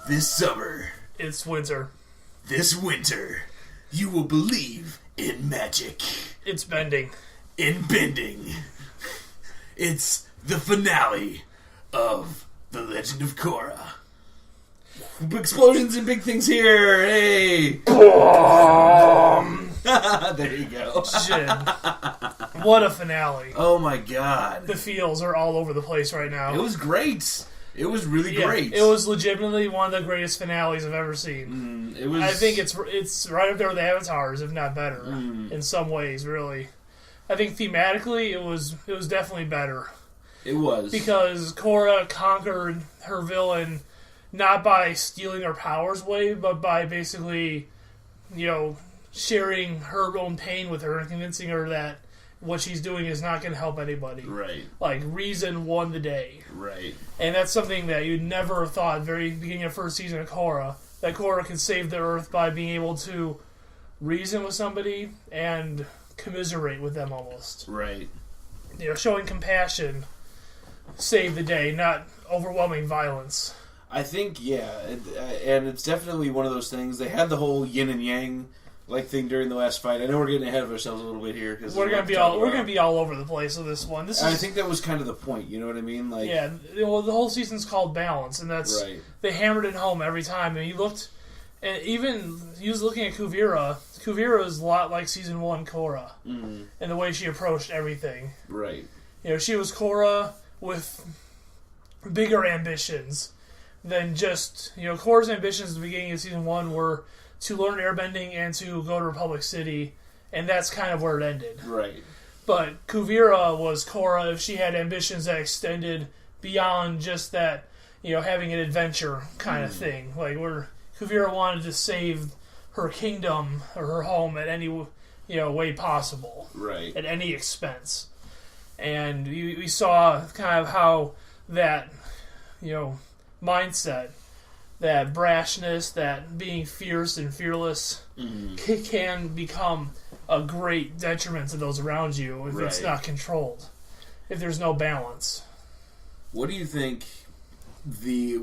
This summer. It's winter. This winter. You will believe in magic. It's bending. In bending. It's the finale of The Legend of Korra. Explosions and big things here. Hey. There you go. Shit. What a finale. Oh my god. The feels are all over the place right now. It was great. It was really great. It was legitimately one of the greatest finales I've ever seen. It was. I think it's right up there with Avatar's, if not better, in some ways, really. I think thematically it was definitely better. It was. Because Korra conquered her villain not by stealing her powers away, but by basically, sharing her own pain with her and convincing her that what she's doing is not going to help anybody. Right. Like, reason won the day. Right. And that's something that you'd never have thought at the very beginning of the first season of Korra, that Korra could save the Earth by being able to reason with somebody and commiserate with them almost. Right. Showing compassion save the day, not overwhelming violence. I think, and it's definitely one of those things. They had the whole yin and yang thing during the last fight. I know we're getting ahead of ourselves a little bit here because we're gonna be all over the place with this one. I think that was kind of the point. You know what I mean? The whole season's called balance, and that's right. They hammered it home every time. And he was looking at Kuvira. Kuvira is a lot like season 1 Korra, in the way she approached everything. Right. She was Korra with bigger ambitions than just Korra's ambitions at the beginning of season 1 were to learn airbending and to go to Republic City, and that's kind of where it ended. Right. But Kuvira was Korra if she had ambitions that extended beyond just that, having an adventure kind of thing. Like, where Kuvira wanted to save her kingdom or her home at any, way possible. Right. At any expense. And we saw kind of how that, mindset, that brashness, that being fierce and fearless can become a great detriment to those around you if it's not controlled, if there's no balance. What do you think they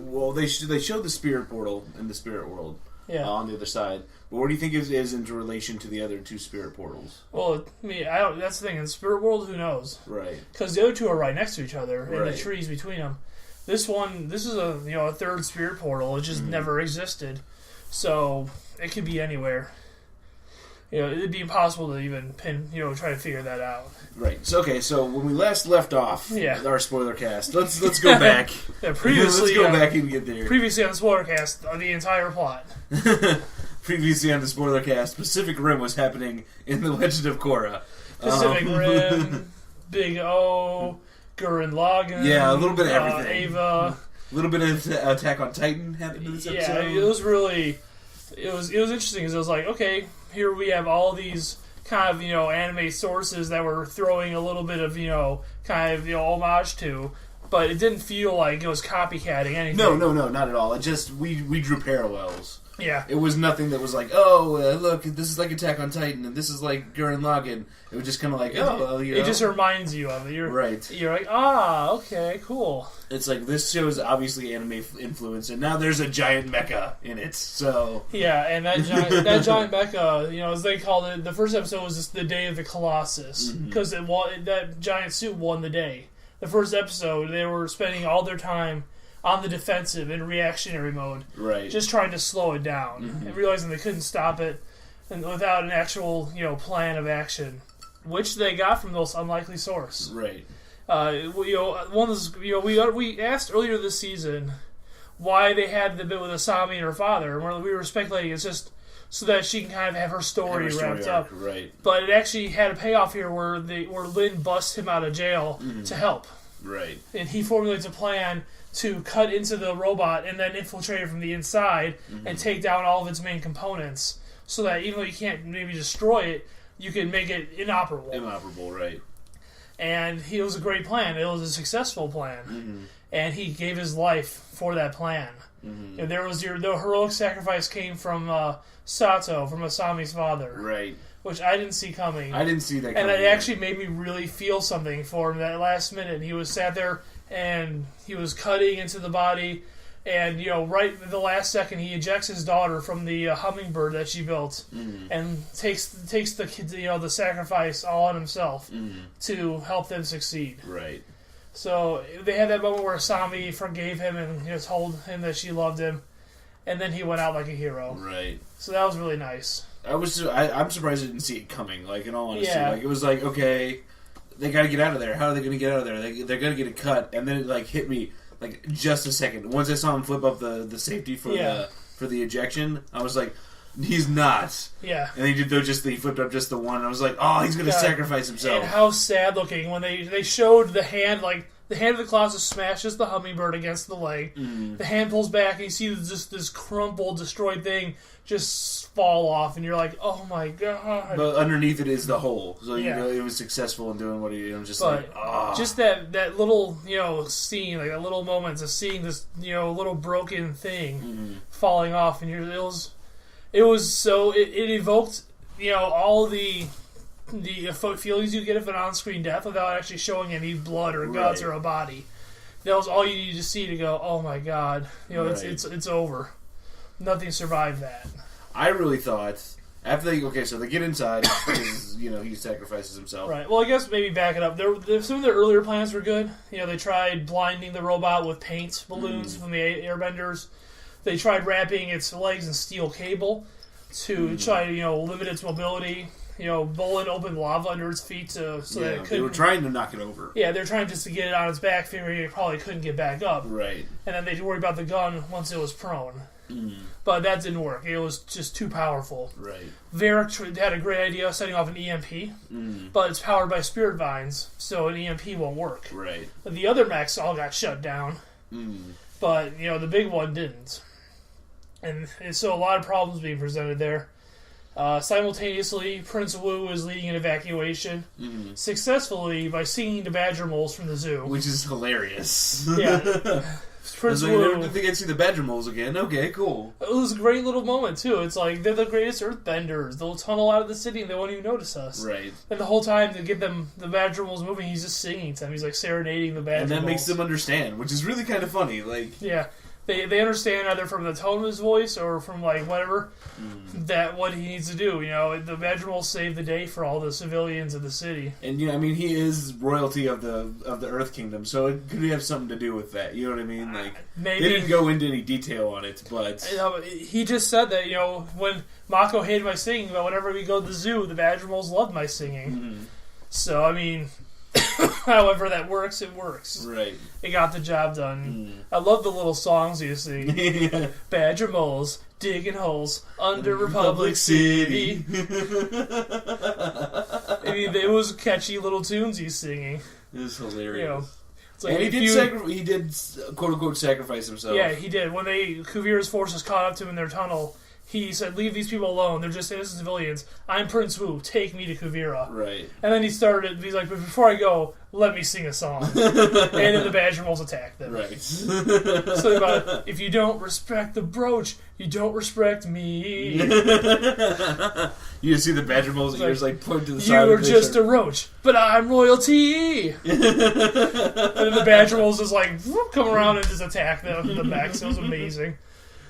showed the spirit portal in the spirit world on the other side, but what do you think is in relation to the other two spirit portals? Well, that's the thing, in the spirit world, who knows? Right. Because the other two are right next to each other, and the trees between them. This is a third spirit portal. It just never existed, so it could be anywhere. It'd be impossible to even try to figure that out. Right. So when we last left off, our spoiler cast, let's go back. Previously, let's go back and get there. Previously on Spoilercast, the entire plot. Previously on the Spoilercast, Pacific Rim was happening in The Legend of Korra. Pacific Rim, Big O. Gurren Lagann. Yeah, a little bit of everything. Ava. A little bit of Attack on Titan happened in this episode. Yeah, it was really... It was interesting because it was like, okay, here we have all these kind of, anime sources that we're throwing a little bit of, homage to, but it didn't feel like it was copycatting anything. No, not at all. It just, we drew parallels. Yeah. It was nothing that was like, look, this is like Attack on Titan, and this is like Gurren Lagann. It was just kind of like, It just reminds you of it. You're like, okay, cool. It's like, this show is obviously anime influenced, and now there's a giant mecha in it, so... Yeah, and that giant mecha, as they called it, the first episode was just the day of the Colossus, because that giant suit won the day. The first episode, they were spending all their time on the defensive in reactionary mode, just trying to slow it down, and realizing they couldn't stop it, and without an actual plan of action, which they got from those unlikely source. Right. We asked earlier this season why they had the bit with Asami and her father, and we were speculating it's just so that she can kind of have her story wrapped up. Right. But it actually had a payoff here where Lin busts him out of jail to help. Right. And he formulates a plan to cut into the robot and then infiltrate it from the inside and take down all of its main components, so that even though you can't maybe destroy it, you can make it inoperable. Right. And it was a great plan. It was a successful plan. And he gave his life for that plan. And the heroic sacrifice came from Sato, from Asami's father. Right. Which I didn't see coming. I didn't see that coming. And it actually made me really feel something for him that last minute. He was sat there and he was cutting into the body, And, right at the last second, he ejects his daughter from the hummingbird that she built and takes the the sacrifice all on himself to help them succeed. Right. So they had that moment where Sami forgave him and told him that she loved him, and then he went out like a hero. Right. So that was really nice. I'm surprised I didn't see it coming. Like, in all honesty, it was like, okay, they got to get out of there. How are they going to get out of there? They're going to get a cut, and then it hit me. Just a second. Once I saw him flip up the safety for the ejection, I was like, he's not. Yeah. And he flipped up just the one. And I was like, oh, he's going to sacrifice himself. And how sad looking when they showed the hand, the hand of the Colossus smashes the hummingbird against the leg. The hand pulls back, and you see just this crumpled, destroyed thing just fall off, and you're like, oh my god. But underneath it is the hole. So, it was successful in doing what he did. Just that little, scene, that little moments of seeing this, little broken thing falling off, and it evoked, all the feelings you get of an on-screen death without actually showing any blood or guts or a body. That was all you needed to see to go, oh my god, it's over. Nothing survived that. I really thought after they get inside because he sacrifices himself. Right. Well, I guess maybe back it up. Some of their earlier plans were good. They tried blinding the robot with paint balloons from the airbenders. They tried wrapping its legs in steel cable to try to limit its mobility. Bullet opened lava under its feet that it couldn't. They were trying to knock it over. Yeah, they're trying just to get it on its back, figuring it probably couldn't get back up. Right. And then they'd worry about the gun once it was prone. But that didn't work. It was just too powerful. Right. Varric had a great idea of setting off an EMP, but it's powered by spirit vines, so an EMP won't work. Right. But the other mechs all got shut down, but the big one didn't. And so a lot of problems being presented there. Simultaneously, Prince Wu is leading an evacuation successfully by singing to badger moles from the zoo. Which is hilarious. Yeah. Prince Wu. I didn't think I'd see the badger moles again. Okay, cool. It was a great little moment, too. It's like, they're the greatest earthbenders. They'll tunnel out of the city and they won't even notice us. Right. And the whole time, to get them, the badger moles moving, he's just singing to them. He's like serenading the badger moles. And that makes them understand, which is really kind of funny. Yeah. They understand either from the tone of his voice or from whatever that what he needs to do. The badger will save the day for all the civilians of the city. And he is royalty of the Earth Kingdom, so it could have something to do with that. You know what I mean? Maybe they didn't go into any detail on it, but he just said that when Mako hated my singing, but whenever we go to the zoo, the badger moles loved my singing. So however that works, it works. Right. It got the job done. I love the little songs you sing. Badger moles digging holes under Republic City. It was catchy little tunes he's singing. It was hilarious. It's like and he did quote unquote sacrifice himself. Yeah, he did. When Kuvira's forces caught up to him in their tunnel, he said, leave these people alone. They're just innocent civilians. I'm Prince Wu. Take me to Kuvira. Right. And then he's like, but before I go, let me sing a song. And then the badger moles attack them. Right. So about, if you don't respect the brooch, you don't respect me. You see the badger moles' ears point to the side. You're just a roach, but I'm royalty. And then the badger moles just come around and just attack them in the back. So it was amazing.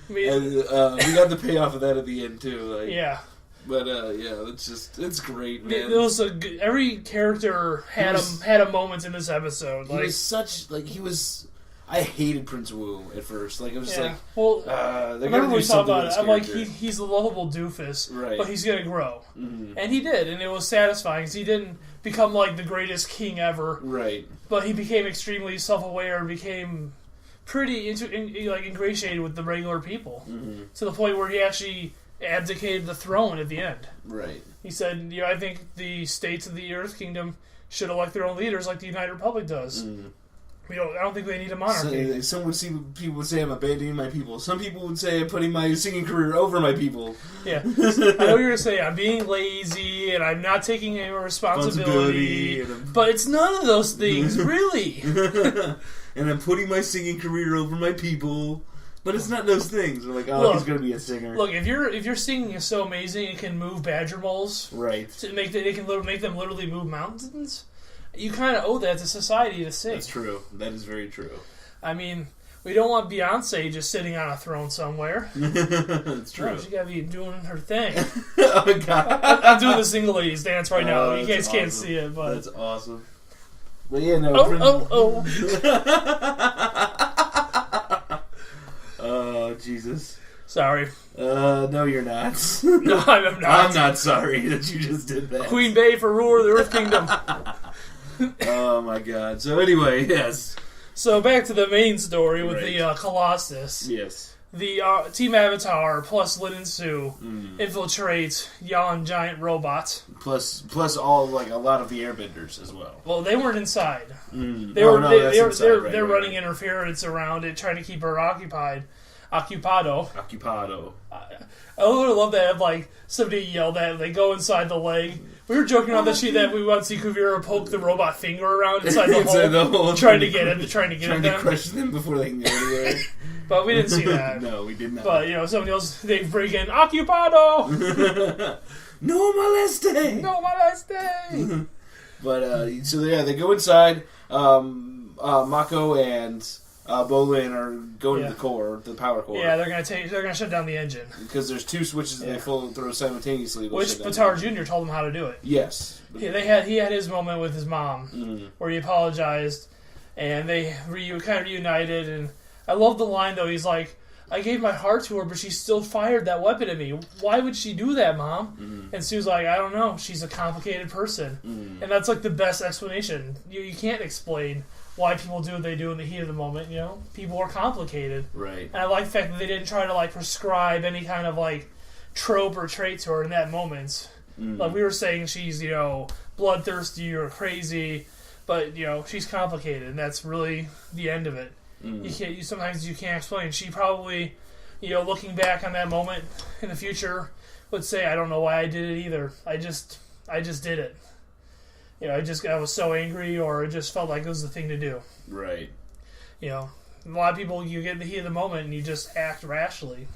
And we got the payoff of that at the end too. Yeah. But it's great, man. It was every character had a moment in this episode. He was I hated Prince Wu at first. It was I remember we talked about it. I'm like, he's a lovable doofus, right? But he's gonna grow, and he did, and it was satisfying because he didn't become the greatest king ever, right? But he became extremely self-aware and became pretty ingratiated with the regular people to the point where he actually abdicated the throne at the end. Right. He said, I think the states of the Earth Kingdom should elect their own leaders like the United Republic does. I don't think they need a monarchy. Some people would say I'm abandoning my people. Some people would say I'm putting my singing career over my people. Yeah. I know you're going to say I'm being lazy and I'm not taking any responsibility. But it's none of those things, really. And I'm putting my singing career over my people. But it's not those things. We're like, he's going to be a singer. Look, if your singing is so amazing it can move badger moles, right? To make them literally move mountains, you kind of owe that to society to sing. That's true. That is very true. I mean, We don't want Beyonce just sitting on a throne somewhere. It's true. No, she gotta be doing her thing. Oh, God. I'm doing the single ladies dance right now. You guys can't awesome. see it, but... That's awesome. But yeah, no. Oh. Oh, Jesus. Sorry. No, you're not. No, I'm not. I'm not sorry that you just did that. Queen Bey for ruler of the Earth Kingdom. Oh, my God. So anyway, yes. So back to the main story with the Colossus. Yes. The Team Avatar plus Lin and Sue infiltrate Yon giant robot. Plus all a lot of the airbenders as well. Well, they weren't inside. Mm. They're running interference around it, trying to keep her occupied. Occupado. I really love that. Somebody yelled at. They go inside the leg. We were joking on that we want to see Kuvira poke the robot finger around inside the hole, trying to get them. Trying to crush them before they can go anywhere. But we didn't see that. No, we did not. But somebody else, they break in Occupado. No moleste. But so they go inside. Mako and Bolin are going to the power core. Yeah, they're gonna shut down the engine because there's two switches that they throw simultaneously. Which Batar Jr. told them how to do it. Yes. Yeah, he had his moment with his mom where he apologized, and they kind of reunited. And I love the line though. He's like, "I gave my heart to her, but she still fired that weapon at me. Why would she do that, Mom?" And Sue's like, "I don't know. She's a complicated person," and that's the best explanation. You can't explain why people do what they do in the heat of the moment. People are complicated, right? And I like the fact that they didn't try to prescribe any kind of trope or trait to her in that moment. Like we were saying, she's bloodthirsty or crazy, but she's complicated, and that's really the end of it. Sometimes you can't explain. She probably, looking back on that moment in the future, would say, "I don't know why I did it either. I just did it. I was so angry, or it just felt like it was the thing to do." Right. A lot of people, you get in the heat of the moment and you just act rashly.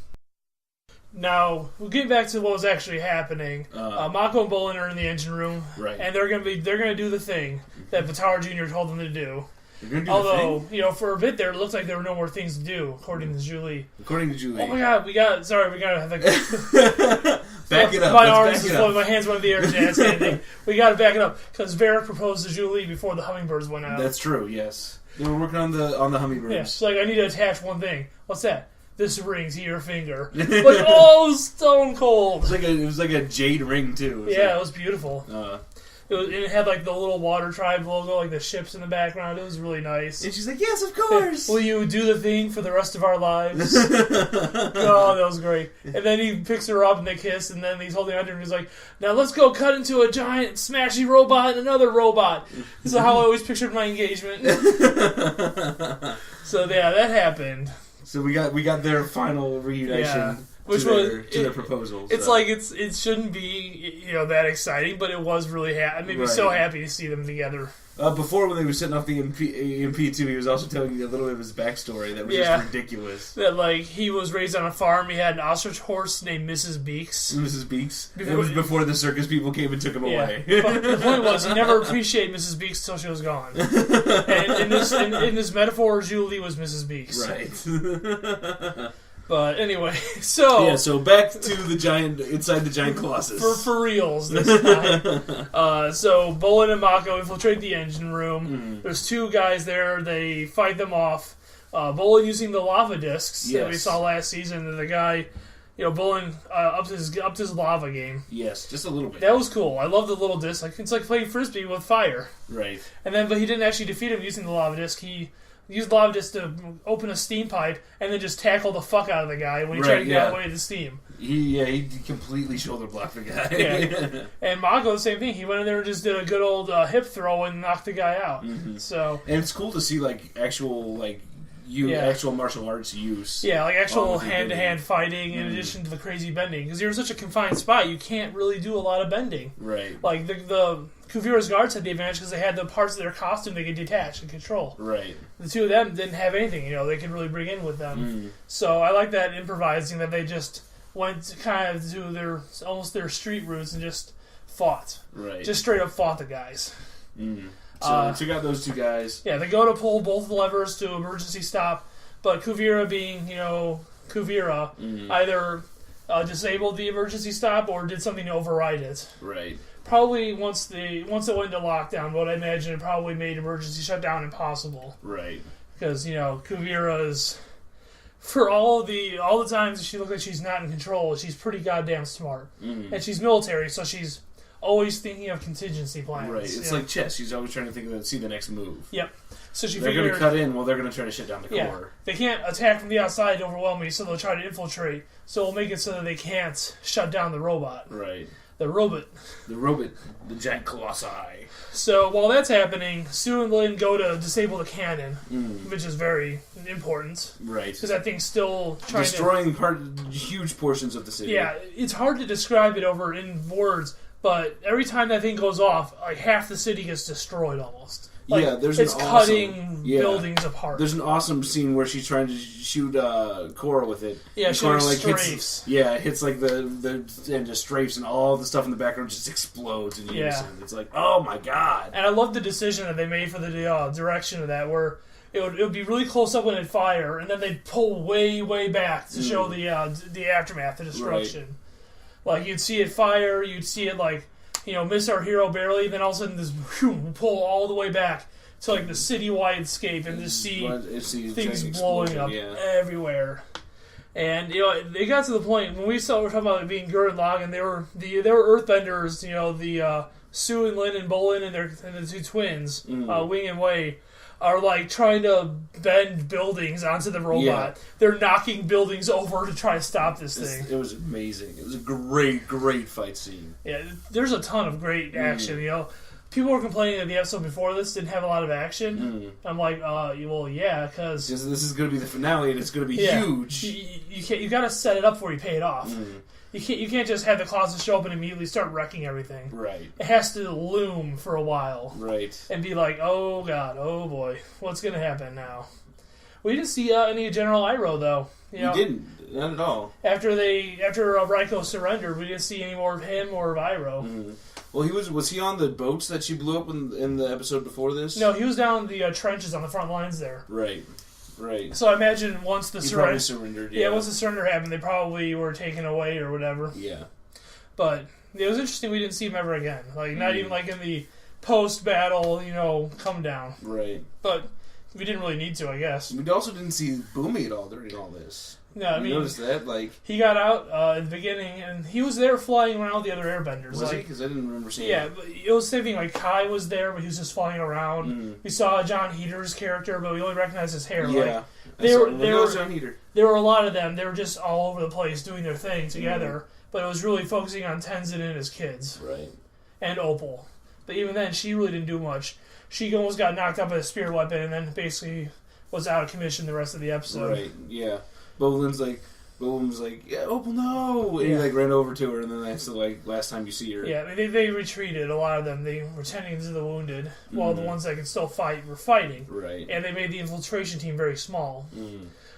Now, we'll get back to what was actually happening. Mako and Bolin are in the engine room, right? And they're gonna do the thing that Batar Jr. told them to do. Although, for a bit there, it looked like there were no more things to do, according to Julie. Oh my God, we gotta have back it up. My arms is floating, my hands went in the air, jazz handing. We gotta back it up, because Varric proposed to Julie before the hummingbirds went out. That's true, yes. They were working on the hummingbirds. Yeah, she's I need to attach one thing. What's that? This ring to your finger. Oh, stone cold. It was like a jade ring, too. It was beautiful. It had the little Water Tribe logo, the ships in the background. It was really nice. And she's like, "Yes, of course." Will you do the thing for the rest of our lives? Oh, that was great. And then he picks her up and they kiss, and then he's holding under and he's like, "Now let's go cut into a giant smashy robot and another robot." This is how I always pictured my engagement. So yeah, that happened. So we got their final reunition. Yeah. Which to their proposal. It's it shouldn't be that exciting, but it was really it made me so happy to see them together. Before, when they were setting off the EMP too, he was also telling you a little bit of his backstory that was just ridiculous. That he was raised on a farm. He had an ostrich horse named Mrs. Beaks. It was before the circus people came and took him away. But the point was, he never appreciated Mrs. Beaks until she was gone. And in this metaphor, Julie was Mrs. Beaks. Right. But anyway, so back to the giant inside the giant Colossus for reals this time. So Bolin and Mako infiltrate the engine room. There's two guys there. They fight them off. Bolin using the lava discs that we saw last season. And the guy, Bolin upped his lava game. Yes, just a little bit. That was cool. I love the little disc. It's like playing frisbee with fire. Right. But he didn't actually defeat him using the lava disc. He used lava just to open a steam pipe and then just tackle the fuck out of the guy when he tried to get away with the steam. He completely shoulder blocked the guy. Yeah. And Mako, the same thing. He went in there and just did a good old hip throw and knocked the guy out. So, and it's cool to see actual martial arts use. Yeah, actual hand-to-hand fighting in addition to the crazy bending. Because you're in such a confined spot, you can't really do a lot of bending. Right. The Kuvira's guards had the advantage because they had the parts of their costume they could detach and control. Right. The two of them didn't have anything, they could really bring in with them. So I like that improvising, that they just went kind of to almost their street roots and just fought. Right. Just straight up fought the guys. So they took out those two guys. Yeah, they go to pull both the levers to emergency stop But Kuvira being, Kuvira, either disabled the emergency stop or did something to override it. Right. Probably once it went into lockdown, what I imagine it probably made emergency shutdown impossible. Right. Because, Kuvira is, for all the times she looks like she's not in control, she's pretty goddamn smart. And she's military, so she's always thinking of contingency plans. Right. It's like chess. She's always trying to see the next move. Yep. So they're going to cut in. Well, they're going to try to shut down the core. They can't attack from the outside to overwhelm me, so they'll try to infiltrate. So we'll make it so that they can't shut down the robot. Right. The robot. The giant colossi. So while that's happening, Sue and Lynn go to disable the cannon, which is very important. Right. Because that thing's still destroying huge portions of the city. Yeah, it's hard to describe it in words, but every time that thing goes off, like half the city gets destroyed almost. Like, it's cutting buildings apart. There's an awesome scene where she's trying to shoot Korra with it. Yeah, she strafes. It hits like and just strafes, and all the stuff in the background just explodes in unison. It's like, oh my god! And I love the decision that they made for the direction of that, where it would be really close up when it'd fire, and then they'd pull way, way back to show the aftermath, the destruction. Right. Like you'd see it fire, you'd see it miss our hero barely, then all of a sudden this pull all the way back to like the citywide scape and just see things blowing up everywhere. And they got to the point when we're talking about it being Gurren Lagann, they were earthbenders, the Sue and Lynn and Bolin and the two twins, Wing and Wei, are like trying to bend buildings onto the robot. Yeah. They're knocking buildings over to try to stop this thing. It was amazing. It was a great, great fight scene. Yeah, there's a ton of great action. People were complaining that the episode before this didn't have a lot of action. I'm like, well, yeah, because this is going to be the finale and it's going to be huge. You got to set it up before you pay it off. You can't just have the Colossus show up and immediately start wrecking everything. Right. It has to loom for a while. Right. And be like, oh god, oh boy, what's going to happen now? We didn't see any General Iroh though. We didn't, not at all. After Raiko surrendered, we didn't see any more of him or of Iroh. Well, was he on the boats that she blew up in the episode before this? No, he was down in the trenches on the front lines there. Right. Right. So I imagine once the surrendered. Yeah, once the surrender happened, they probably were taken away or whatever. Yeah. But it was interesting we didn't see him ever again. Like not even like in the post-battle, come down. Right. But we didn't really need to, I guess. We also didn't see Boomy at all during all this. No, I mean, noticed that? Like he got out in the beginning, and he was there flying around with the other airbenders. Was he? Because I didn't remember seeing. Yeah, but it was the same thing. Like Kai was there, but he was just flying around. We saw John Heater's character, but we only recognized his hair. Yeah, there were John Heater. There were a lot of them. They were just all over the place doing their thing together. But it was really focusing on Tenzin and his kids, right? And Opal. But even then, she really didn't do much. She almost got knocked out by a spear weapon, and then basically was out of commission the rest of the episode. Right. Yeah. Bolin's like, yeah, Opal, no! And he ran over to her, and then that's the last time you see her. Yeah, they retreated. A lot of them, they were tending to the wounded, while the ones that could still fight were fighting. Right. And they made the infiltration team very small.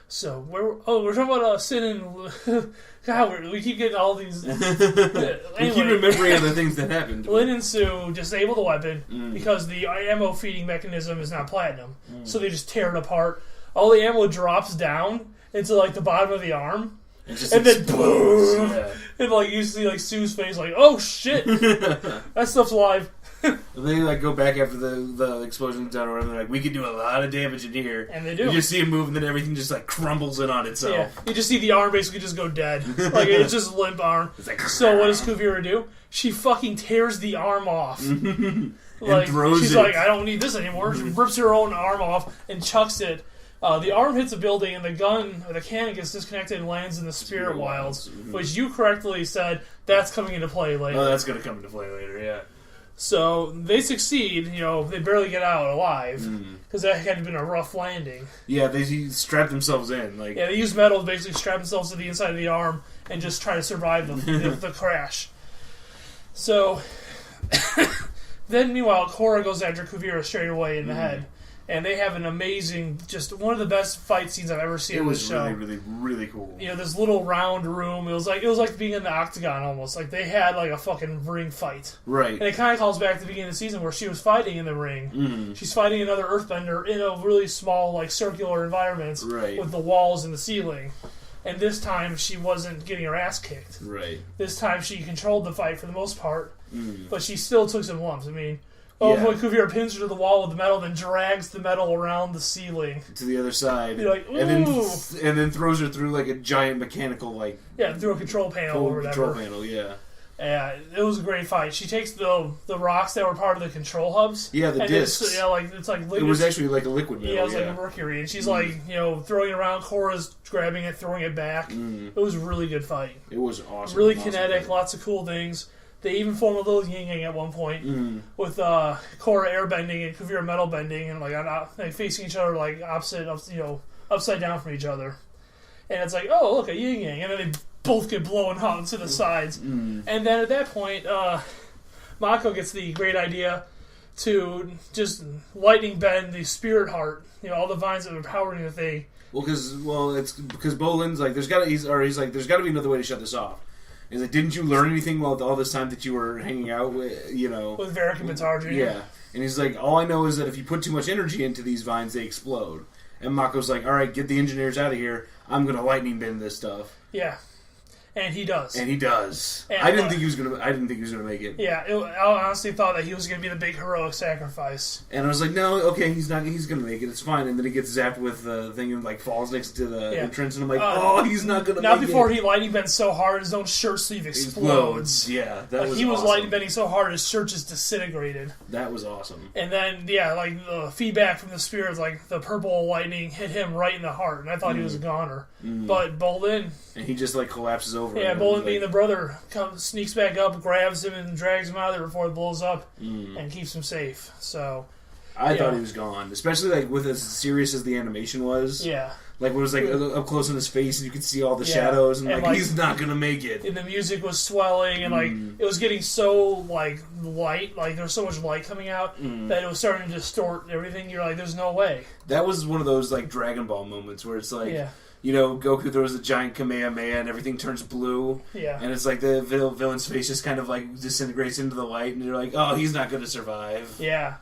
So we're talking about Sin and God. We keep getting all these. Anyway, we keep remembering other things that happened. Lynn and Sue disable the weapon because the ammo feeding mechanism is not platinum, so they just tear it apart. All the ammo drops down into the bottom of the arm, and then boom, and you see Sue's face oh shit, that stuff's alive. And they go back after the explosion's done, or whatever. They're like, we could do a lot of damage in here, and they do. You just see it move, and then everything just crumbles in on itself. Yeah, you just see the arm basically just go dead. It's just a limp arm. It's so what does Kuvira do? She fucking tears the arm off. And throws she's it. I don't need this anymore. She rips her own arm off and chucks it. The arm hits a building, and the gun or the cannon gets disconnected and lands in the Spirit Wilds, which you correctly said that's coming into play later. Oh, that's going to come into play later, yeah. So they succeed. They barely get out alive because that had been a rough landing. Yeah, they strap themselves in. They use metal to basically strap themselves to the inside of the arm and just try to survive the crash. So then, meanwhile, Korra goes after Kuvira straight away in the head. And they have an amazing, just one of the best fight scenes I've ever seen in this show. It was really, really cool. You know, this little round room. It was like being in the octagon almost. Like they had like a fucking ring fight. Right. And it kind of calls back to the beginning of the season where she was fighting in the ring. Mm-hmm. She's fighting another Earthbender in a really small, like circular environment with the walls and the ceiling. And this time she wasn't getting her ass kicked. Right. This time she controlled the fight for the most part, but she still took some lumps. I mean. When Kuvira pins her to the wall with the metal, then drags the metal around the ceiling to the other side, you're like, ooh. and then throws her through like a giant mechanical through a control panel or whatever. Control panel, yeah. Yeah, it was a great fight. She takes the rocks that were part of the control hubs. Yeah, the discs. It's like liquid. It was actually like a liquid metal. Yeah, it was like a mercury, and she's like throwing it around. Korra's grabbing it, throwing it back. It was a really good fight. It was awesome. Really kinetic, lots of cool things. They even form a little yin-yang at one point with Korra airbending and Kuvira metal bending and like facing each other like upside down from each other. And it's like, oh, look, a yin-yang. And then they both get blown out to the sides. And then at that point, Mako gets the great idea to just lightning bend the spirit heart, all the vines that are powering the thing. It's because Bolin's like, there's got to be another way to shut this off. He's like, didn't you learn anything while all this time that you were hanging out with, with Varric and Batar Jr.? Yeah. And he's like, all I know is that if you put too much energy into these vines, they explode. And Mako's like, all right, get the engineers out of here. I'm going to lightning bend this stuff. Yeah. And he does. And I didn't think he was gonna make it. Yeah, I honestly thought that he was gonna be the big heroic sacrifice. And I was like, no, okay, he's not. He's gonna make it. It's fine. And then he gets zapped with the thing and like falls next to the entrance. And I'm like, he's not gonna. Not before he lightning bends so hard his own shirt sleeve explodes. Yeah, he was lightning bending so hard his shirt just disintegrated. That was awesome. And then like the feedback from the spirits, like the purple lightning hit him right in the heart, and I thought he was a goner. But Bolin. And he just like collapses over. Yeah, Bolin being the brother sneaks back up, grabs him, and drags him out of there before it blows up, and keeps him safe. So I thought he was gone, especially like with as serious as the animation was. Yeah, like it was like up close in his face, and you could see all the shadows, and like he's not gonna make it. And the music was swelling, and like it was getting so like light, like there was so much light coming out that it was starting to distort everything. You're like, there's no way. That was one of those like Dragon Ball moments where it's like. Yeah. Goku throws a giant Kamehameha and everything turns blue. Yeah. And it's like the villain's face just kind of like disintegrates into the light, and you're like, oh, he's not going to survive. Yeah.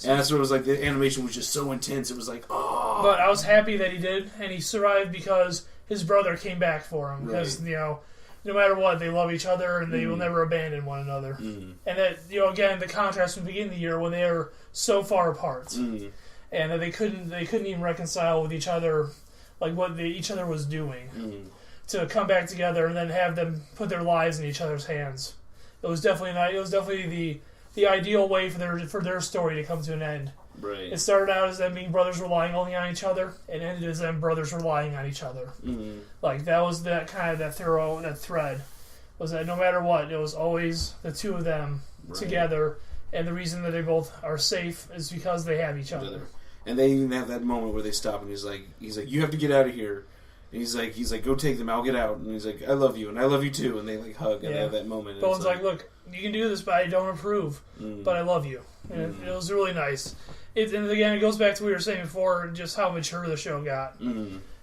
And that's what it was like. The animation was just so intense. It was like, oh. But I was happy that he did, and he survived because his brother came back for him. Because, no matter what, they love each other, and they will never abandon one another. And that, again, the contrast from the beginning of the year when they were so far apart. And that they couldn't even reconcile with each other. Like what each other was doing to come back together and then have them put their lives in each other's hands. It was definitely the ideal way for their story to come to an end. Right. It started out as them being brothers relying only on each other, and ended as them brothers relying on each other. Like that was that thread was that no matter what, it was always the two of them together, and the reason that they both are safe is because they have each other. And they even have that moment where they stop, and he's like, you have to get out of here. And he's like, go take them, I'll get out. And he's like, I love you, and I love you too. And they like hug, and they have that moment. Bowen's like, look, you can do this, but I don't approve. But I love you. And it was really nice. And again, it goes back to what we were saying before, just how mature the show got.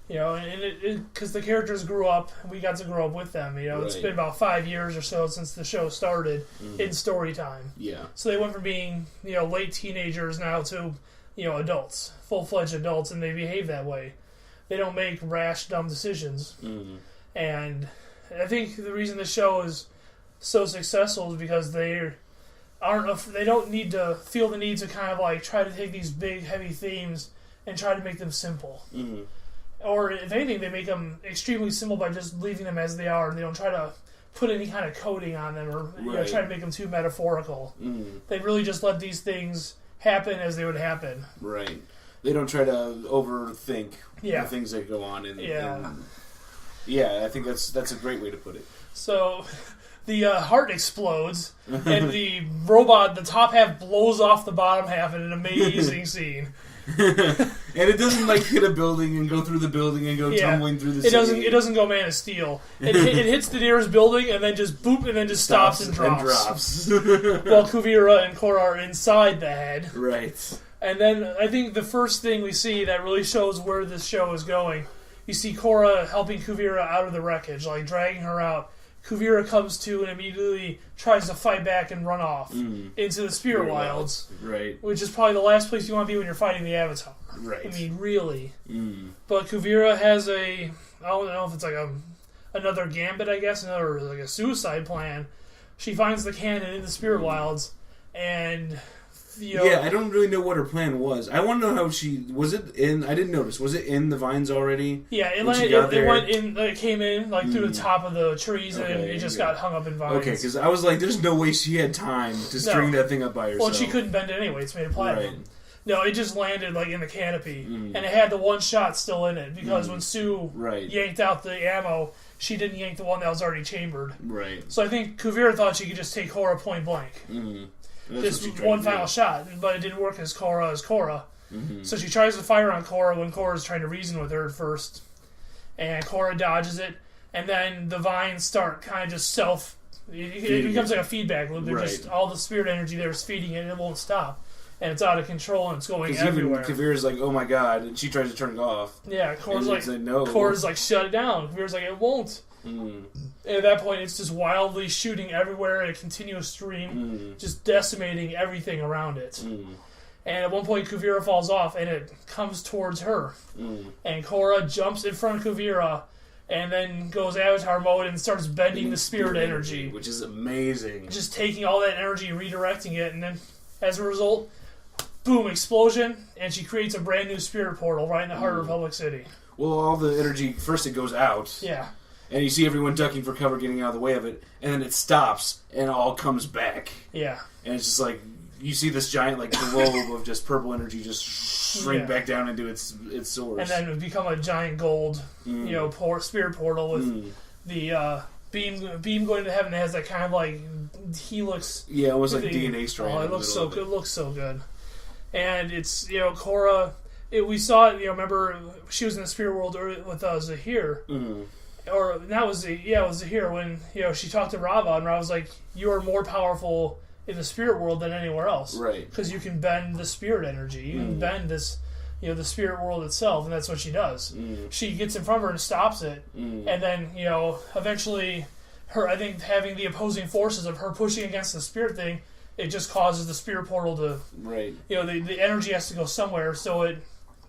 Because the characters grew up, and we got to grow up with them. It's been about 5 years or so since the show started in story time. Yeah. So they went from being late teenagers now to adults, full-fledged adults, and they behave that way. They don't make rash, dumb decisions. And I think the reason the show is so successful is because they don't need to feel the need to kind of like try to take these big, heavy themes and try to make them simple. Or if anything, they make them extremely simple by just leaving them as they are, and they don't try to put any kind of coding on them or try to make them too metaphorical. They really just let these things happen as they would happen. Right. They don't try to overthink the things that go on. I think that's a great way to put it. So, the heart explodes, and the robot, the top half blows off the bottom half in an amazing scene. And it doesn't like hit a building and go through the building and go tumbling through the city. It doesn't go Man of Steel. It hits the nearest building and then just boop and then just stops and drops. While Kuvira and Korra are inside the head. Right. And then I think the first thing we see that really shows where this show is going, you see Korra helping Kuvira out of the wreckage, like dragging her out. Kuvira comes to and immediately tries to fight back and run off into the Spirit Wilds. Right. Which is probably the last place you want to be when you're fighting the Avatar. Right. I mean, really. But Kuvira has I don't know if it's like another gambit, I guess, another like a suicide plan. She finds the cannon in the Spirit Wilds, and yeah, I don't really know what her plan was. I want to know how was it in. I didn't notice. Was it in the vines already? Yeah, it went in. It came in like through the top of the trees, and it just got hung up in vines. Okay, because I was like, "There's no way she had time to string that thing up by herself." Well, she couldn't bend it anyway. It's made of platinum. Right. No, it just landed like in the canopy, and it had the one shot still in it because when Sue yanked out the ammo, she didn't yank the one that was already chambered. Right. So I think Kuvira thought she could just take Korra point blank. Just one final shot, but it didn't work as Korra. So she tries to fire on Korra when Korra's trying to reason with her at first, and Korra dodges it, and then the vines start kind of just it becomes like a feedback loop. They're just all the spirit energy there is feeding it, and it won't stop. And it's out of control, and it's going everywhere. Kuvira's like, "Oh my god," and she tries to turn it off. Yeah, Korra's like, "No." Korra's like, "Shut it down." Kuvira's like, "It won't." And at that point, it's just wildly shooting everywhere in a continuous stream, just decimating everything around it. And at one point, Kuvira falls off, and it comes towards her. And Korra jumps in front of Kuvira, and then goes Avatar mode and starts bending the spirit energy. Which is amazing. Just taking all that energy, redirecting it, and then, as a result, boom, explosion, and she creates a brand new spirit portal right in the heart of Republic City. Well, all the energy, first it goes out. Yeah. And you see everyone ducking for cover, getting out of the way of it, and then it stops, and it all comes back. Yeah. And it's just like, you see this giant like globe of just purple energy just shrink back down into its source. And then it would become a giant gold, spirit portal with the beam going to heaven. It has that kind of like helix. Yeah, almost like DNA strand. Oh, it looks so good. It looks so good. And it's, Korra, we saw it, remember, she was in the spirit world with Zahir. Or, that was, it was Zahir when, she talked to Rava, and Rava's like, you are more powerful in the spirit world than anywhere else. Right. Because you can bend the spirit energy. You can bend this, the spirit world itself, and that's what she does. She gets in front of her and stops it, and then, eventually, I think having the opposing forces of her pushing against the spirit thing, it just causes the spirit portal to... Right. The energy has to go somewhere, so it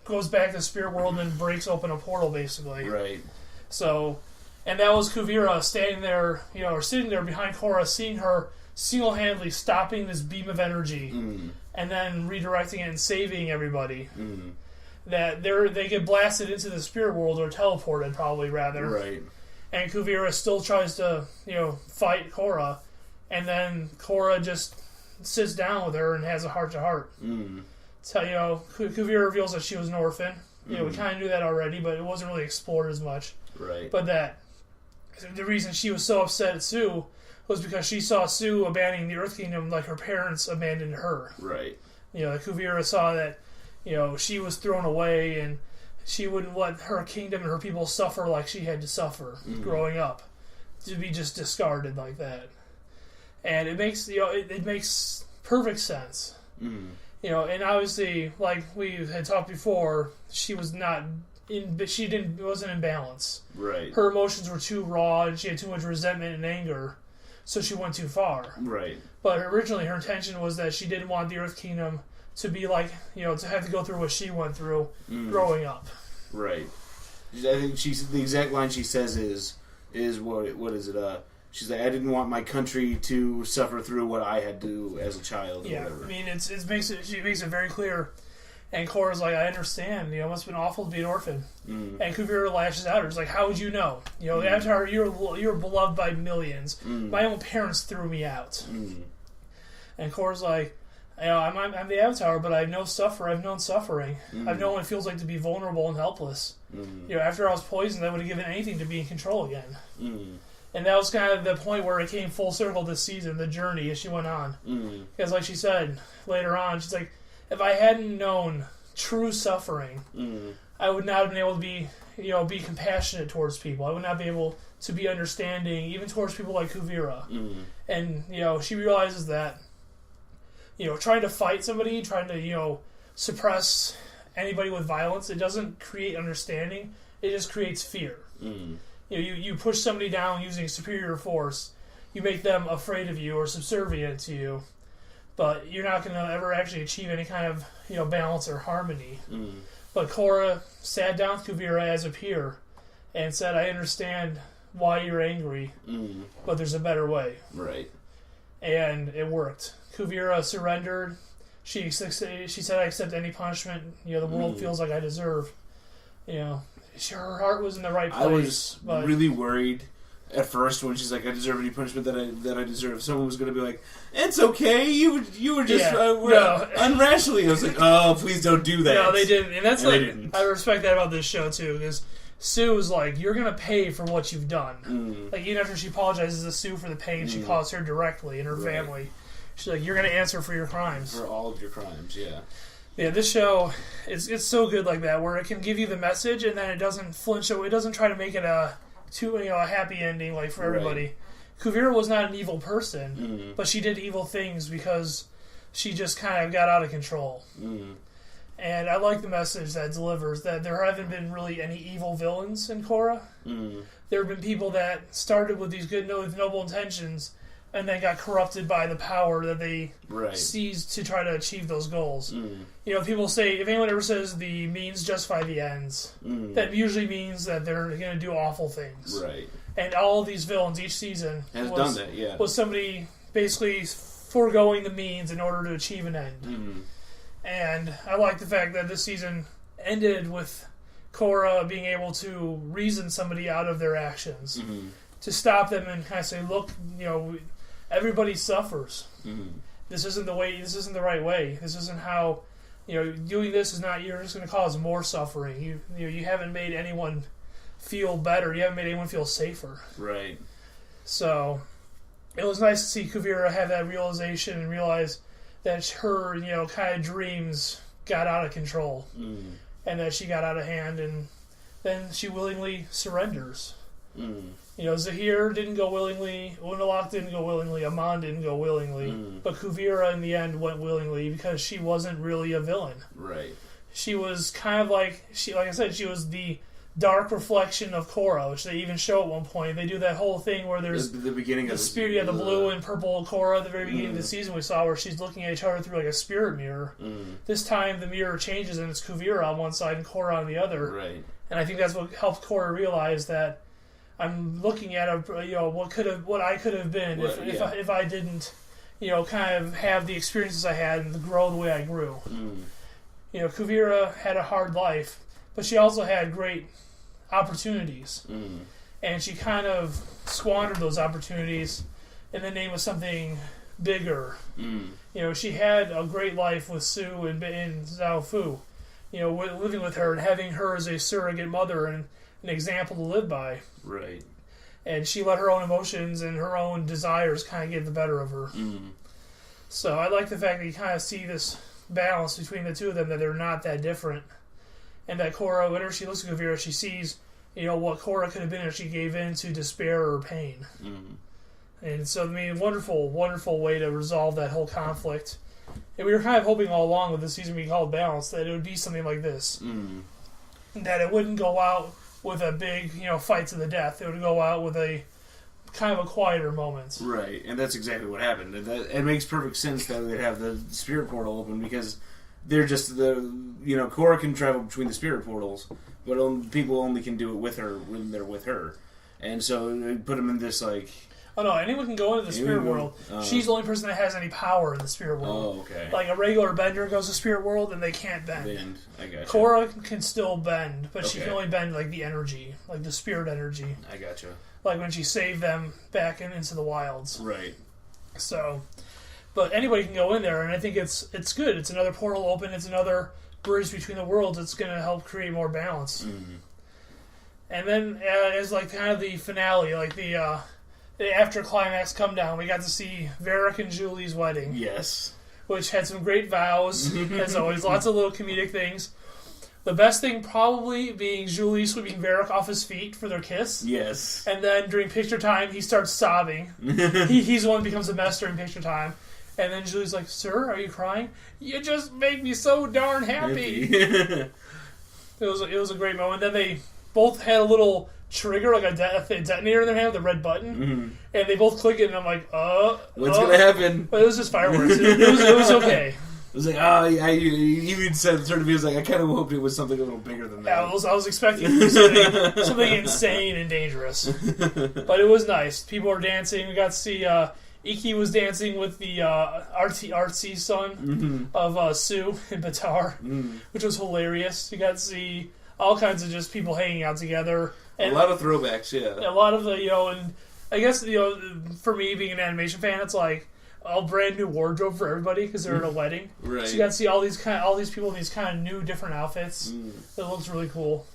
goes back to the spirit world and then breaks open a portal, basically. Right. So, and that was Kuvira standing there, or sitting there behind Korra, seeing her single-handedly stopping this beam of energy, and then redirecting it and saving everybody. That they get blasted into the spirit world, or teleported, probably, rather. Right. And Kuvira still tries to, fight Korra, and then Korra just sits down with her and has a heart-to-heart. So, Kuvira reveals that she was an orphan. We kind of knew that already, but it wasn't really explored as much. Right. But that the reason she was so upset at Sue was because she saw Sue abandoning the Earth Kingdom like her parents abandoned her. Right. Kuvira saw that, she was thrown away, and she wouldn't let her kingdom and her people suffer like she had to suffer growing up, to be just discarded like that. And it makes it makes perfect sense. And obviously, like we had talked before, she was wasn't in balance. Right. Her emotions were too raw, and she had too much resentment and anger, so she went too far. Right. But originally, her intention was that she didn't want the Earth Kingdom to be like, to have to go through what she went through growing up. Right. I think the exact line she says is what is it? She's like, I didn't want my country to suffer through what I had to as a child. Or whatever. I mean, she makes it very clear. And Korra's like, I understand. It must have been awful to be an orphan. And Kuvira lashes out. It's like, how would you know? Avatar, you're beloved by millions. My own parents threw me out. And Korra's like, I'm the Avatar, but I know suffer. I've known suffering. I've known what it feels like to be vulnerable and helpless. After I was poisoned, I would have given anything to be in control again. And that was kind of the point where it came full circle this season, the journey as she went on. Because like she said later on, she's like, if I hadn't known true suffering, I would not have been able to be, be compassionate towards people. I would not be able to be understanding, even towards people like Kuvira. And, she realizes that, trying to fight somebody, trying to, suppress anybody with violence. It doesn't create understanding. It just creates fear. You push somebody down using superior force. You make them afraid of you or subservient to you. But you're not going to ever actually achieve any kind of balance or harmony. But Korra sat down with Kuvira as a peer and said, I understand why you're angry, but there's a better way. Right. And it worked. Kuvira surrendered. She said, I accept any punishment the world feels like I deserve. Her heart was in the right place. I was really worried at first when she's like, I deserve any punishment that I deserve. Someone was going to be like, it's okay, you were just unrationally. I was like, oh, please don't do that. No, they didn't. And that's I respect that about this show, too, because Sue was like, you're going to pay for what you've done. Like, even after she apologizes to Sue for the pain she caused her directly and her family, she's like, you're going to answer for your crimes. For all of your crimes, yeah. Yeah, this show, it's so good like that, where it can give you the message and then it doesn't flinch. It doesn't try to make it a happy ending like for everybody. Right. Kuvira was not an evil person, but she did evil things because she just kind of got out of control. And I like the message that delivers that there haven't been really any evil villains in Korra. There have been people that started with these good, noble intentions and then got corrupted by the power that they seized to try to achieve those goals. People say, if anyone ever says the means justify the ends, that usually means that they're going to do awful things. Right. And all of these villains each season was somebody basically foregoing the means in order to achieve an end. And I like the fact that this season ended with Korra being able to reason somebody out of their actions. To stop them and kind of say, look, everybody suffers. This isn't the way. This isn't the right way. This isn't how. Doing this is not. You're just going to cause more suffering. You haven't made anyone feel better. You haven't made anyone feel safer. Right. So it was nice to see Kuvira have that realization and realize that her kind of dreams got out of control, and that she got out of hand, and then she willingly surrenders. Zahir didn't go willingly, Unalaq didn't go willingly, Amon didn't go willingly, but Kuvira in the end went willingly because she wasn't really a villain. Right. She was kind of like I said, she was the dark reflection of Korra, which they even show at one point. They do that whole thing where there's the beginning of spirit, the blue and purple Korra at the very beginning of the season we saw, where she's looking at each other through like a spirit mirror. This time the mirror changes and it's Kuvira on one side and Korra on the other. Right. And I think that's what helped Korra realize that I'm looking at what I could have been if I didn't, kind of have the experiences I had and grow the way I grew. Kuvira had a hard life, but she also had great opportunities, and she kind of squandered those opportunities in the name of something bigger. She had a great life with Sue and Zhao Fu, living with her and having her as a surrogate mother and an example to live by. Right. And she let her own emotions and her own desires kind of get the better of her. So I like the fact that you kind of see this balance between the two of them, that they're not that different. And that Korra, whenever she looks at Kuvira, she sees, what Korra could have been if she gave in to despair or pain. And so, wonderful, wonderful way to resolve that whole conflict. And we were kind of hoping all along with the season being called Balance that it would be something like this. That it wouldn't go out with a big, fight to the death. It would go out with a kind of a quieter moment. Right, and that's exactly what happened. It makes perfect sense that they have the spirit portal open because they're just Korra can travel between the spirit portals, but people only can do it with her when they're with her. And so they put them in this like... Oh no, anyone can go into the spirit world. She's the only person that has any power in the spirit world. Oh, okay. Like a regular bender goes to spirit world and they can't bend. I gotcha. Korra can still bend, but she can only bend like the energy, like the spirit energy. I gotcha. Like when she saved them back into the wilds. Right. So, but anybody can go in there, and I think it's good. It's another portal open. It's another bridge between the worlds. It's going to help create more balance. And then as like kind of the finale, like the after climax come down, we got to see Varric and Julie's wedding. Yes. Which had some great vows, as always. Lots of little comedic things. The best thing probably being Julie sweeping Varric off his feet for their kiss. Yes. And then during picture time, he starts sobbing. He's the one who becomes a mess during picture time. And then Julie's like, "Sir, are you crying? You just make me so darn happy." It was a great moment. Then they both had a little trigger, like a detonator in their hand with a red button, and they both click it, and I'm like, what's gonna happen? But it was just fireworks. It was okay. It was like, you even said, sort of, he was like, I kind of hoped it was something a little bigger than that. Yeah, I was expecting something insane and dangerous, but it was nice. People were dancing. We got to see Iki was dancing with the artsy son of Sue and Batar, which was hilarious. You got to see all kinds of just people hanging out together. And a lot of throwbacks, yeah. A lot of the, and I guess, for me being an animation fan, it's like a brand new wardrobe for everybody because they're at a wedding. Right. So you got to see all these people in these kind of new, different outfits. It looks really cool.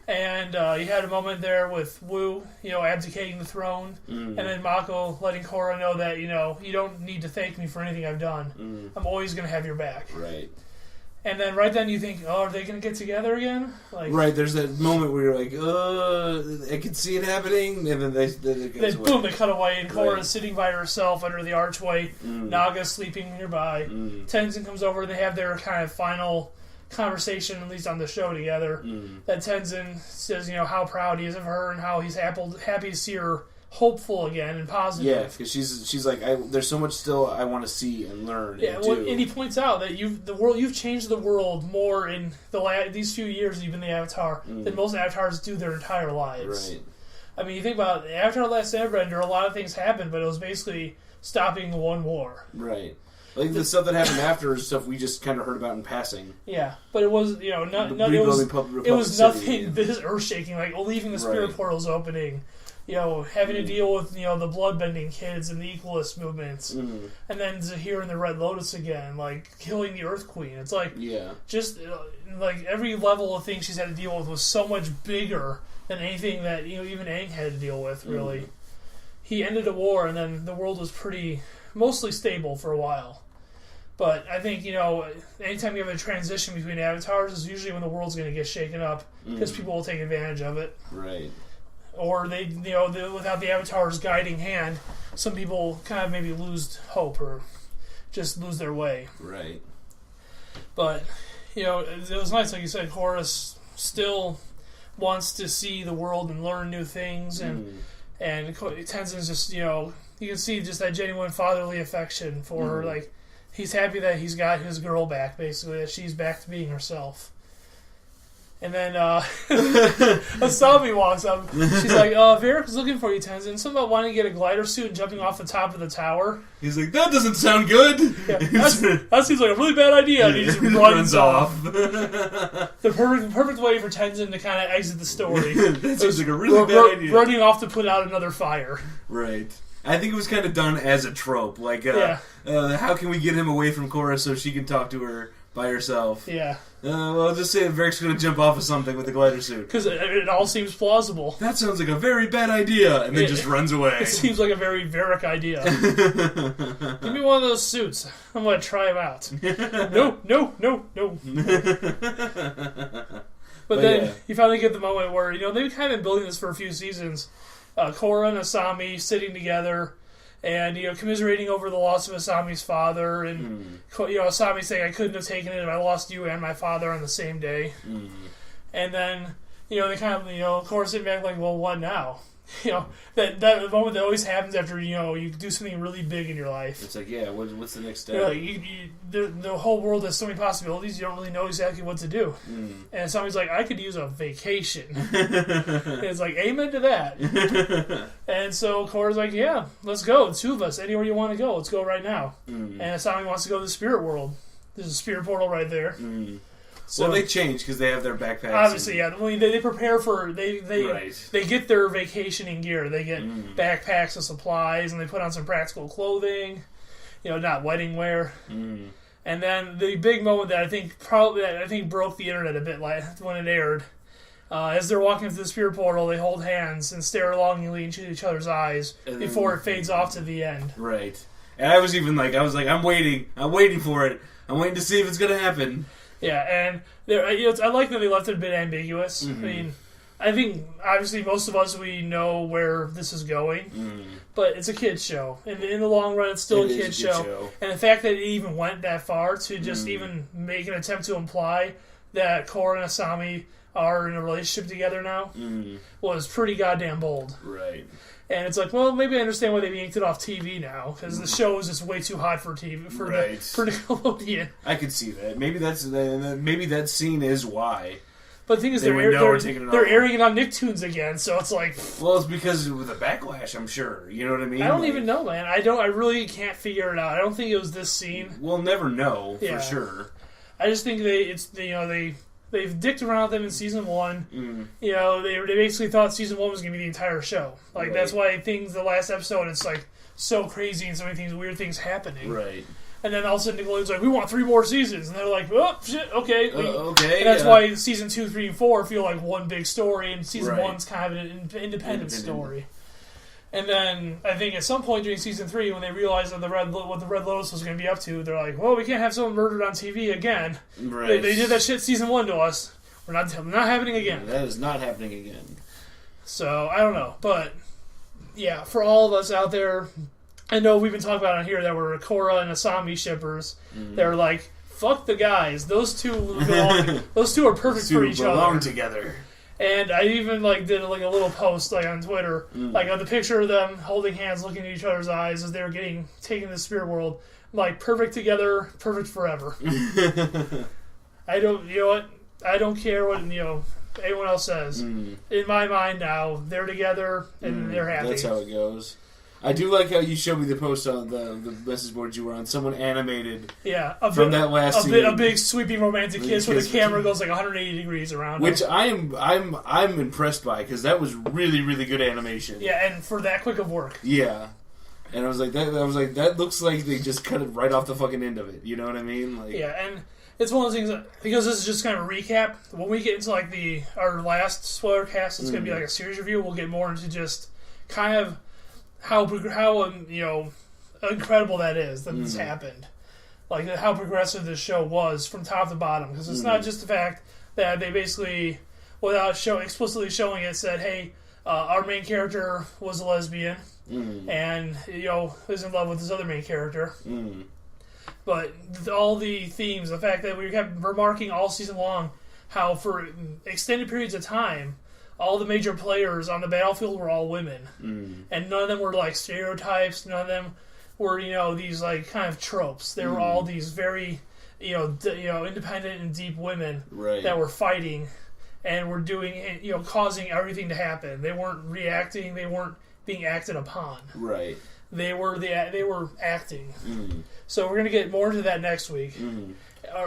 And you had a moment there with Wu, abdicating the throne, and then Mako letting Korra know that, you don't need to thank me for anything I've done. I'm always going to have your back. Right. And then right then you think, oh, are they going to get together again? Right, there's that moment where you're like, I can see it happening, and then boom, they cut away, and Korra's sitting by herself under the archway, Naga's sleeping nearby, Tenzin comes over, and they have their kind of final conversation, at least on the show together, that Tenzin says, how proud he is of her, and how he's happy to see her hopeful again and positive. Yeah, because she's like, there's so much still I want to see and learn. Yeah, and he points out that you've changed the world more in these few years you've been the Avatar than most Avatars do their entire lives. Right. I mean, you think about it, after Last Airbender, a lot of things happened, but it was basically stopping one war. Right. Like the stuff that happened after is stuff we just kind of heard about in passing. Yeah, but it was it was nothing this earth shaking, like leaving the spirit portals opening. Having to deal with, the bloodbending kids and the equalist movements. And then Zahir and the Red Lotus again, like, killing the Earth Queen. It's like, just, like, every level of things she's had to deal with was so much bigger than anything that, even Aang had to deal with, really. He ended a war, and then the world was mostly stable for a while. But I think, anytime you have a transition between avatars is usually when the world's going to get shaken up, because people will take advantage of it. Right. Or without the Avatar's guiding hand, some people kind of maybe lose hope or just lose their way. Right. But, it was nice, like you said, Korra still wants to see the world and learn new things, and Tenzin's just, you can see just that genuine fatherly affection for her. Like, he's happy that he's got his girl back, basically, that she's back to being herself. And then Asami walks up. She's like, Varric looking for you, Tenzin. Something about wanting to get a glider suit and jumping off the top of the tower. He's like, that doesn't sound good. Yeah, that seems like a really bad idea. And he just runs off. The perfect way for Tenzin to kind of exit the story. That seems like a really bad idea. Running off to put out another fire. Right. I think it was kind of done as a trope. Like, how can we get him away from Korra so she can talk to her by herself? Yeah. Well, just say Varric's going to jump off of something with the glider suit. Because it all seems plausible. That sounds like a very bad idea, and then just runs away. It seems like a very Varric idea. Give me one of those suits. I'm going to try them out. No. But then you finally get the moment where, they've kind of been building this for a few seasons. Korra and Asami sitting together and, commiserating over the loss of Asami's father, and, Asami saying, I couldn't have taken it if I lost you and my father on the same day. And then, they kind of, Korra sitting back like, well, what now? That moment that always happens after, you do something really big in your life. It's like, what's the next step? The whole world has so many possibilities, you don't really know exactly what to do. And somebody's like, I could use a vacation. And it's like, amen to that. And so Korra's like, yeah, let's go. The two of us, anywhere you want to go, let's go right now. And Asami wants to go to the spirit world. There's a spirit portal right there. So, well, they change because they have their backpacks. Obviously, yeah. They prepare for they get their vacationing gear. They get backpacks of supplies, and they put on some practical clothing. Not wedding wear. And then the big moment that I think broke the internet a bit when it aired. As they're walking through the spirit portal, they hold hands and stare longingly into each other's eyes before it fades off to the end. Right. And I was like, I'm waiting for it. I'm waiting to see if it's going to happen. Yeah, and I like that they left it a bit ambiguous. I mean, I think, obviously, most of us, we know where this is going, but it's a kid's show. In the long run, it's still a kid's show. And the fact that it even went that far to just even make an attempt to imply that Korra and Asami are in a relationship together now was pretty goddamn bold. Right. And it's like, well, maybe I understand why they yanked it off TV now, because the show is just way too hot for TV, for Nickelodeon. I could see that. Maybe that scene is why. But the thing is, they're airing it on Nicktoons again, so it's like... Well, it's because of the backlash, I'm sure. You know what I mean? I don't even know, man. I really can't figure it out. I don't think it was this scene. We'll never know, for sure. I just think they've dicked around with them in season 1. You know, they basically thought season 1 was going to be the entire show. Like, that's why the last episode, it's like so crazy and so many weird things happening. Right. And then all of a sudden Nickelodeon's like, we want 3 more seasons. And they're like, oh, shit, okay. Okay. And that's why season 2, 3, and 4 feel like one big story, and season 1's kind of an independent story. And then I think at some point during season 3, when they realized that what the Red Lotus was going to be up to, they're like, well, we can't have someone murdered on TV again. Right. They did that shit season 1 to us. We're not happening again. That is not happening again. So, I don't know. But, yeah, for all of us out there... I know we've been talking about on here that we're Korra and Asami shippers. They're like, fuck the guys. Those two belong. Those two are perfect for each other. Belong together. And I even did a little post on Twitter, on the picture of them holding hands, looking at each other's eyes as they were taken to the spirit world. I'm like, perfect together, perfect forever. I don't care what anyone else says. In my mind now, they're together and they're happy. That's how it goes. I do like how you showed me the post on the message board you were on. Someone animated that last scene. A big sweeping romantic kiss where the camera goes like 180 degrees around. Which I'm impressed by, because that was really, really good animation. Yeah, and for that quick of work. Yeah. And I was like, that looks like they just cut it right off the fucking end of it. You know what I mean? Like, yeah, and it's one of those things that, because this is just kind of a recap, when we get into our last Spoilercast, it's going to be like a series review, we'll get more into just kind of how incredible that is that this happened. Like, how progressive this show was from top to bottom. Because it's not just the fact that they basically, without explicitly showing it, said, hey, our main character was a lesbian and, is in love with this other main character. But all the themes, the fact that we kept remarking all season long how for extended periods of time, all the major players on the battlefield were all women. And none of them were like stereotypes. None of them were, these like kind of tropes. They were all these very, independent and deep women that were fighting and were doing, causing everything to happen. They weren't reacting. They weren't being acted upon. Right. They were acting. So we're gonna get more into that next week.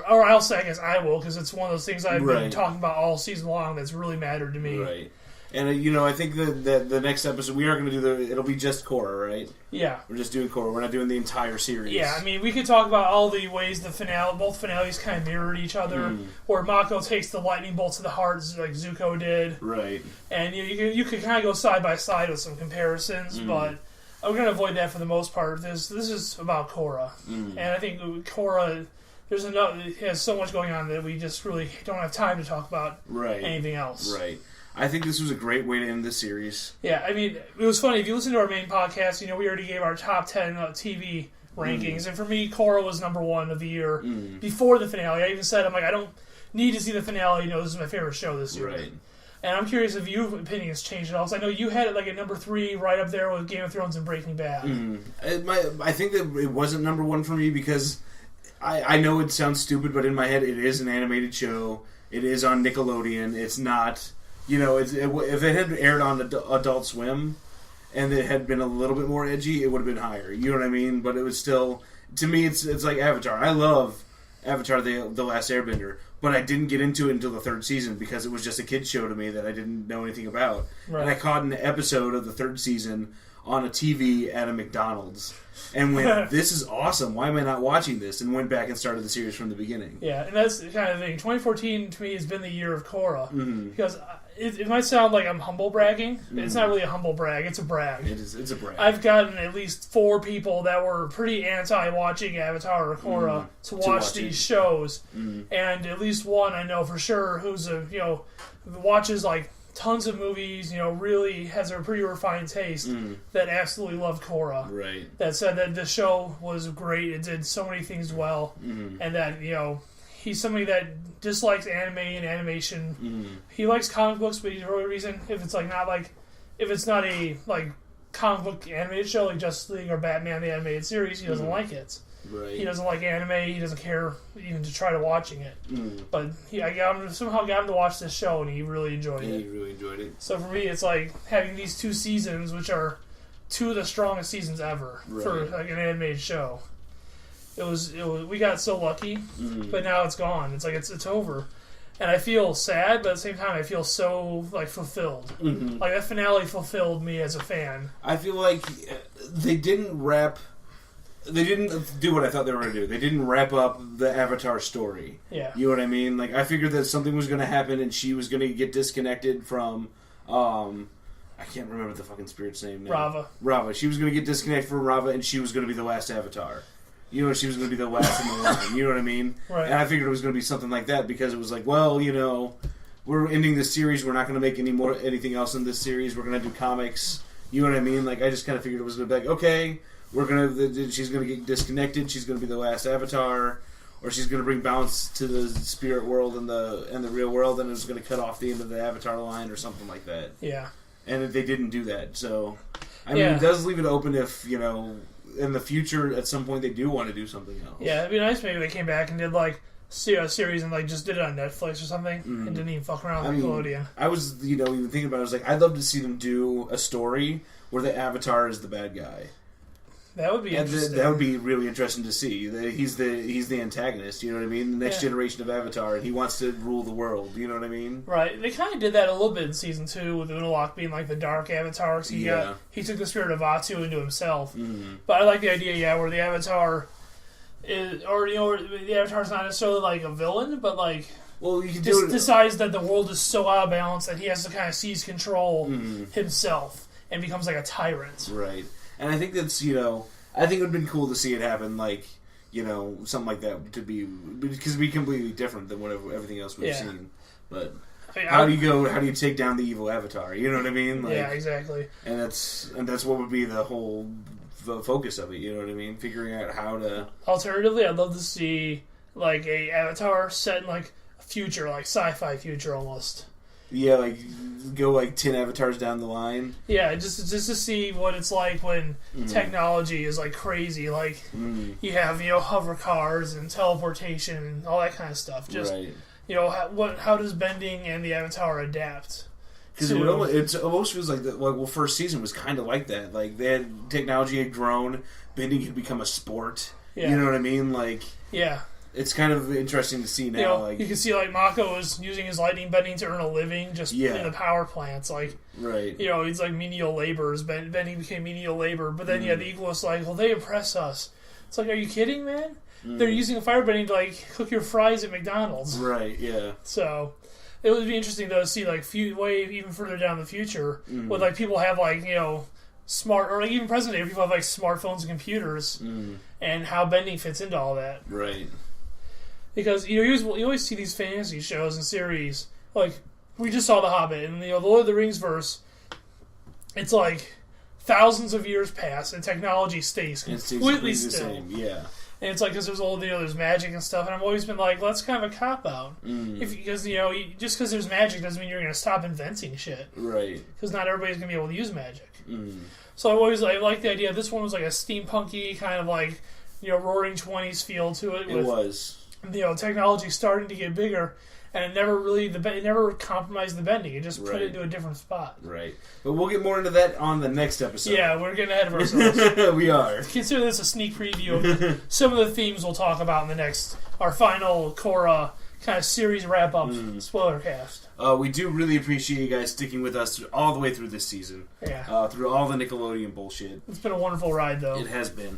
Or I'll say, I guess I will, because it's one of those things I've been talking about all season long that's really mattered to me. Right. And, I think that the next episode, we are going to do it'll be just Korra, right? Yeah. We're just doing Korra. We're not doing the entire series. Yeah, I mean, we could talk about all the ways both finales kind of mirrored each other, where Mako takes the lightning bolt to the heart, like Zuko did. Right. And you could kind of go side by side with some comparisons, but we're going to avoid that for the most part. This is about Korra. And I think Korra... it has so much going on that we just really don't have time to talk about anything else. Right. I think this was a great way to end this series. Yeah, I mean, it was funny. If you listen to our main podcast, we already gave our top 10 TV rankings. And for me, Korra was number 1 of the year before the finale. I even said, I don't need to see the finale. This is my favorite show this year. Right. And I'm curious if your opinion has changed at all. So I know you had it at number 3, right up there with Game of Thrones and Breaking Bad. I think that it wasn't number 1 for me because... I know it sounds stupid, but in my head, it is an animated show. It is on Nickelodeon. It's not, if it had aired on Adult Swim and it had been a little bit more edgy, it would have been higher. You know what I mean? But it was still, to me, it's like Avatar. I love Avatar: The Last Airbender, but I didn't get into it until the 3rd season because it was just a kid's show to me that I didn't know anything about. Right. And I caught an episode of the 3rd season on a TV at a McDonald's. And went, this is awesome. Why am I not watching this? And went back and started the series from the beginning. Yeah, and that's the kind of thing. 2014, to me, has been the year of Korra. Because it might sound like I'm humble bragging. It's not really a humble brag. It's a brag. It's a brag. I've gotten at least 4 people that were pretty anti-watching Avatar or Korra to watch these shows. And at least one I know for sure who's watches tons of movies, really has a pretty refined taste that absolutely loved Korra. Right. That said that the show was great. It did so many things well. And that, he's somebody that dislikes anime and animation. He likes comic books, but for a reason, if it's not a comic book animated show like Justice League or Batman the animated series, he doesn't like it. Right. He doesn't like anime. He doesn't care even to try to watching it. But I somehow got him to watch this show, and he really enjoyed it. He really enjoyed it. So for me, it's like having these 2 seasons, which are 2 of the strongest seasons ever for like an animated show. It was we got so lucky, but now it's gone. It's like it's over, and I feel sad, but at the same time, I feel so fulfilled. Like that finale fulfilled me as a fan. I feel like they didn't do what I thought they were going to do. They didn't wrap up the Avatar story. Yeah. You know what I mean? Like, I figured that something was going to happen and she was going to get disconnected from, I can't remember the fucking spirit's name now. Rava. She was going to get disconnected from Rava and she was going to be the last Avatar. She was going to be the last in the line. You know what I mean? Right. And I figured it was going to be something like that because it was like, well, we're ending this series. We're not going to make anything else in this series. We're going to do comics. You know what I mean? Like, I just kind of figured it was going to be like, okay, she's going to get disconnected. She's going to be the last Avatar, or she's going to bring balance to the spirit world and the real world, and it's going to cut off the end of the Avatar line or something like that. Yeah. And they didn't do that, so I mean, it does leave it open if in the future at some point they do want to do something else. Yeah, it'd be nice maybe they came back and did a series and just did it on Netflix or something and didn't even fuck around with Nickelodeon. I was even thinking about it. I was like, I'd love to see them do a story where the Avatar is the bad guy. That would be interesting. That would be really interesting to see. He's the antagonist, you know what I mean? The next generation of Avatar, and he wants to rule the world, you know what I mean? Right. They kind of did that a little bit in Season 2 with Unalaq being the dark Avatar. Cause he took the spirit of Atu into himself. But I like the idea, where the Avatar is, or the Avatar's not necessarily a villain, but well, you can decides that the world is so out of balance that he has to kind of seize control himself and becomes a tyrant. Right. And I think that's, I think it would have been cool to see it happen, something like that, because it'd be completely different than everything else we've seen. But how do you take down the evil Avatar? You know what I mean? Yeah, exactly. And that's what would be the whole focus of it, you know what I mean? Figuring out how to... Alternatively, I'd love to see, a Avatar set in, a future, sci-fi future almost. Yeah, go 10 avatars down the line. Yeah, just to see what it's like when technology is crazy. You have hover cars and teleportation and all that kind of stuff. Just how does bending and the Avatar adapt? Because it almost feels like the first season was kind of like that. Technology had grown, bending had become a sport. Yeah. You know what I mean? Yeah. It's kind of interesting to see now. You can see Mako is using his lightning bending to earn a living in the power plants. Right. It's menial labor. Bending became menial labor. But then the Equalists well, they impress us. It's are you kidding, man? They're using firebending to cook your fries at McDonald's. Right. Yeah. So it would be interesting though to see way even further down the future with people have smart, or even present day people have smartphones and computers and how bending fits into all that. Right. Because you always see these fantasy shows and series we just saw The Hobbit and the Lord of the Rings verse. It's thousands of years pass and technology stays completely still. The same. Yeah. And it's because there's there's magic and stuff, and I've always been that's kind of a cop out. Because just because there's magic doesn't mean you're going to stop inventing shit. Right. Because not everybody's going to be able to use magic. So I like the idea. This one was a steampunky kind of Roaring '20s feel to it. It was. Technology starting to get bigger, and it never compromised the bending. It just put it into a different spot. Right. But we'll get more into that on the next episode. Yeah, we're getting ahead of ourselves. We are. Consider this a sneak preview of some of the themes we'll talk about in our final Korra kind of series wrap-up Spoilercast. We do really appreciate you guys sticking with us all the way through this season. Yeah. Through all the Nickelodeon bullshit. It's been a wonderful ride, though. It has been.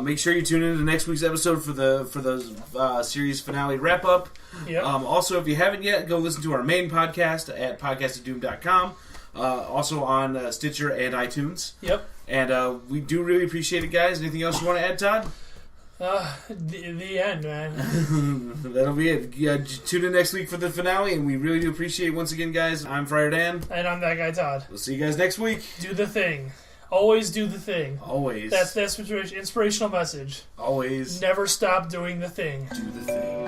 Make sure you tune in to next week's episode for the series finale wrap up. Yep. Also, if you haven't yet, go listen to our main podcast at podcastofdoom.com. Also on Stitcher and iTunes. Yep. And we do really appreciate it, guys. Anything else you want to add, Todd? The end, man. That'll be it. Yeah, tune in next week for the finale, and we really do appreciate it once again, guys. I'm Friar Dan. And I'm that guy, Todd. We'll see you guys next week. Do the thing. Always do the thing. Always. That's the inspirational message. Always. Never stop doing the thing. Do the thing.